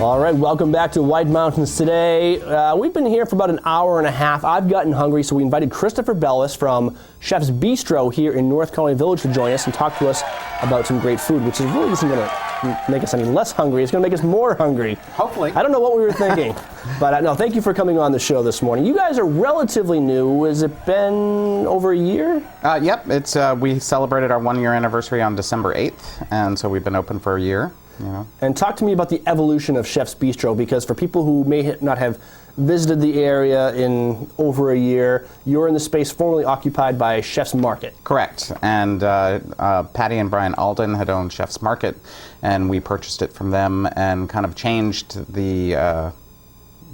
All right, welcome back to White Mountains today. We've been here for about an hour and a half. I've gotten hungry, so we invited Christopher Bellis from Chef's Bistro here in North Conway Village to join us and talk to us about some great food, which is really isn't going to make us any less hungry. It's going to make us more hungry. Hopefully. I don't know what we were thinking, but no, thank you for coming on the show this morning. You guys are relatively new. Has it been over a year? Yep, it's we celebrated our 1 year anniversary on December 8th, and so we've been open for a year. You know. And talk to me about the evolution of Chef's Bistro, because for people who may not have visited the area in over a year, you're in the space formerly occupied by Chef's Market. Correct. And Patty and Brian Alden had owned Chef's Market, and we purchased it from them and kind of changed the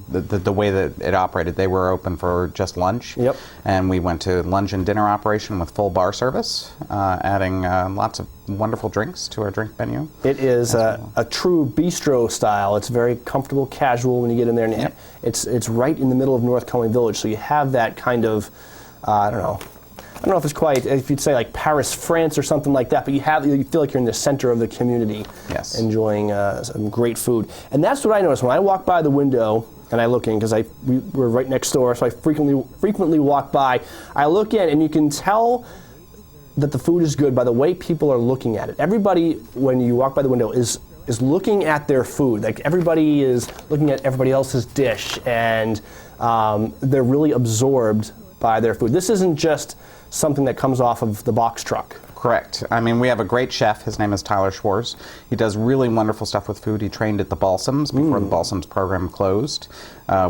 way that it operated. They were open for just lunch, yep. And we went to lunch and dinner operation with full bar service, adding lots of wonderful drinks to our drink menu. It is a true bistro style. It's very comfortable, casual when you get in there, and yep. It's right in the middle of North Conway Village, so you have that kind of, I don't know if it's quite, if you'd say like Paris, France or something like that, but you feel like you're in the center of the community, yes. Enjoying some great food. And that's what I noticed when I walk by the window and I look in, because we're right next door, so I frequently walk by. I look in and you can tell that the food is good by the way people are looking at it. Everybody, when you walk by the window, is looking at their food. Like everybody is looking at everybody else's dish, and they're really absorbed by their food. This isn't just something that comes off of the box truck. Correct. I mean, we have a great chef. His name is Tyler Schwartz. He does really wonderful stuff with food. He trained at the Balsams before the Balsams program closed,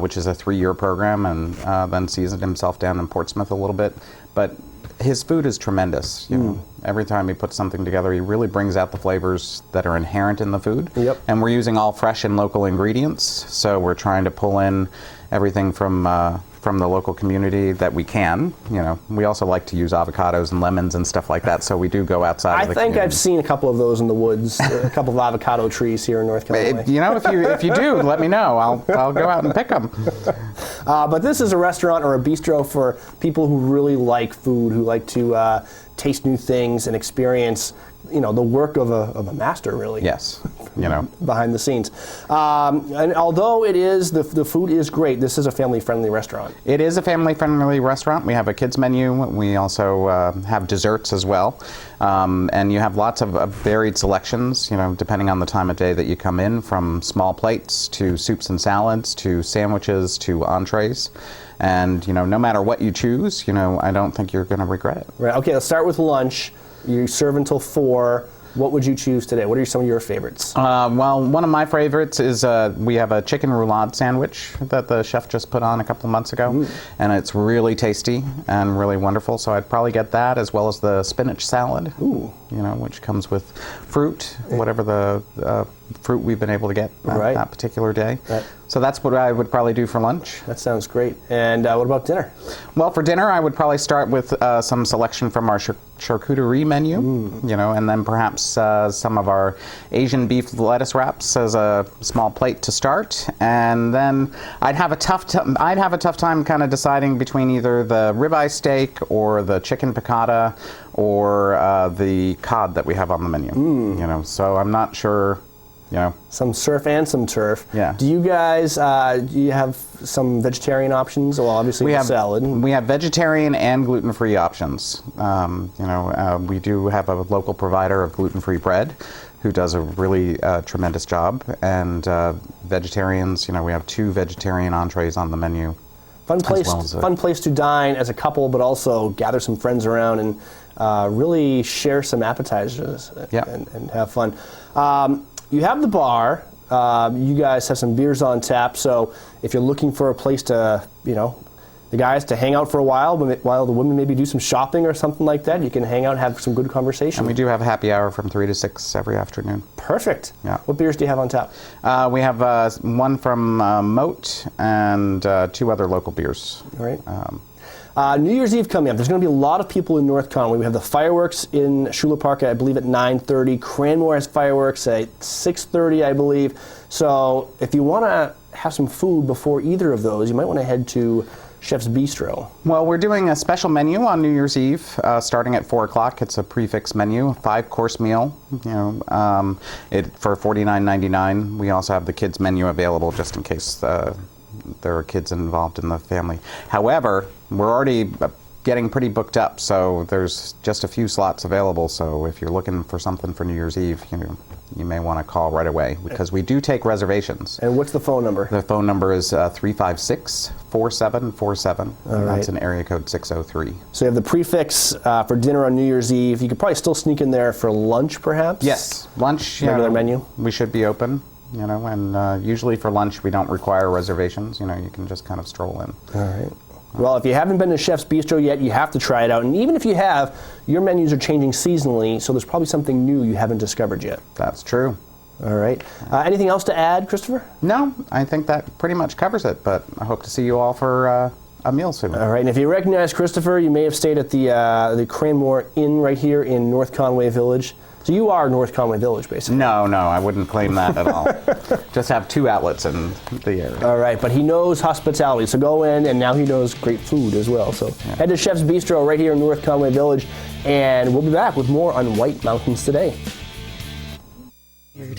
which is a 3-year program, and then seasoned himself down in Portsmouth a little bit. But his food is tremendous. You know, every time he puts something together, he really brings out the flavors that are inherent in the food. Yep. And we're using all fresh and local ingredients, so we're trying to pull in everything from the local community that we can. You know, we also like to use avocados and lemons and stuff like that, so we do go outside of the community. I've seen a couple of those in the woods, a couple of avocado trees here in North Conway. You know, if you do, let me know. I'll go out and pick them. But this is a restaurant or a bistro for people who really like food, who like to taste new things and experience, you know, the work of a master, really. Yes, you know. Behind the scenes. And although it is, the food is great, this is a family-friendly restaurant. It is a family-friendly restaurant. We have a kids menu. We also have desserts as well. And you have lots of varied selections, you know, depending on the time of day that you come in, from small plates to soups and salads to sandwiches to entrees. And, you know, no matter what you choose, you know, I don't think you're going to regret it. Right. Okay, let's start with lunch. You serve until 4. What would you choose today? What are some of your favorites? Well, one of my favorites is we have a chicken roulade sandwich that the chef just put on a couple months ago, and it's really tasty and really wonderful. So I'd probably get that, as well as the spinach salad. Ooh. You know, which comes with fruit, whatever the fruit we've been able to get that particular day. Right. So that's what I would probably do for lunch. That sounds great. And what about dinner? Well, for dinner, I would probably start with some selection from our charcuterie menu, you know, and then perhaps some of our Asian beef lettuce wraps as a small plate to start. And then I'd have a tough time kind of deciding between either the ribeye steak or the chicken piccata or the cod that we have on the menu. You know, so I'm not sure. You know. Some surf and some turf. Yeah. Do you guys, do you have some vegetarian options? Well, obviously the salad. We have vegetarian and gluten-free options. You know, we do have a local provider of gluten-free bread who does a really tremendous job. And vegetarians, you know, we have 2 vegetarian entrees on the menu. Fun place to dine as a couple, but also gather some friends around and really share some appetizers and have fun. You have the bar. You guys have some beers on tap. So if you're looking for a place to, you know, the guys to hang out for a while the women maybe do some shopping or something like that, you can hang out and have some good conversation. And we do have a happy hour from 3 to 6 every afternoon. Perfect. Yeah. What beers do you have on tap? We have one from Moat and 2 other local beers. All right. New Year's Eve coming up. There's going to be a lot of people in North Conway. We have the fireworks in Schuyler Park, I believe, at 9:30. Cranmore has fireworks at 6:30, I believe. So if you want to have some food before either of those, you might want to head to Chef's Bistro? Well, we're doing a special menu on New Year's Eve, starting at 4 o'clock. It's a prefix menu, a 5-course meal. For $49.99. We also have the kids menu available just in case there are kids involved in the family. However, we're already getting pretty booked up, so there's just a few slots available. So if you're looking for something for New Year's Eve, you may want to call right away, because we do take reservations. And what's the phone number? The phone number is 356-4747. Right. That's an area code 603. So you have the prefix for dinner on New Year's Eve. You could probably still sneak in there for lunch, perhaps? Yes, lunch. Regular menu? We should be open. And usually for lunch we don't require reservations. You can just kind of stroll in. All right. Well, if you haven't been to Chef's Bistro yet, you have to try it out. And even if you have, your menus are changing seasonally, so there's probably something new you haven't discovered yet. That's true. All right. Anything else to add, Christopher? No, I think that pretty much covers it, but I hope to see you all for a meal soon. All right. And if you recognize Christopher, you may have stayed at the Cranmore Inn right here in North Conway Village. So you are North Conway Village, basically. No, I wouldn't claim that at all. Just have 2 outlets in the area. All right, but he knows hospitality, so go in, and now he knows great food as well. So head to Chef's Bistro right here in North Conway Village, and we'll be back with more on White Mountains Today.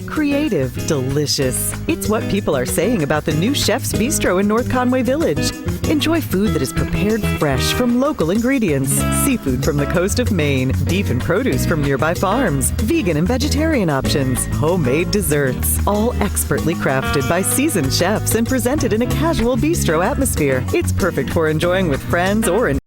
Creative, delicious. It's what people are saying about the new Chef's Bistro in North Conway Village. Enjoy food that is prepared fresh from local ingredients. Seafood from the coast of Maine, beef and produce from nearby farms, vegan and vegetarian options, homemade desserts, all expertly crafted by seasoned chefs and presented in a casual bistro atmosphere. It's perfect for enjoying with friends or in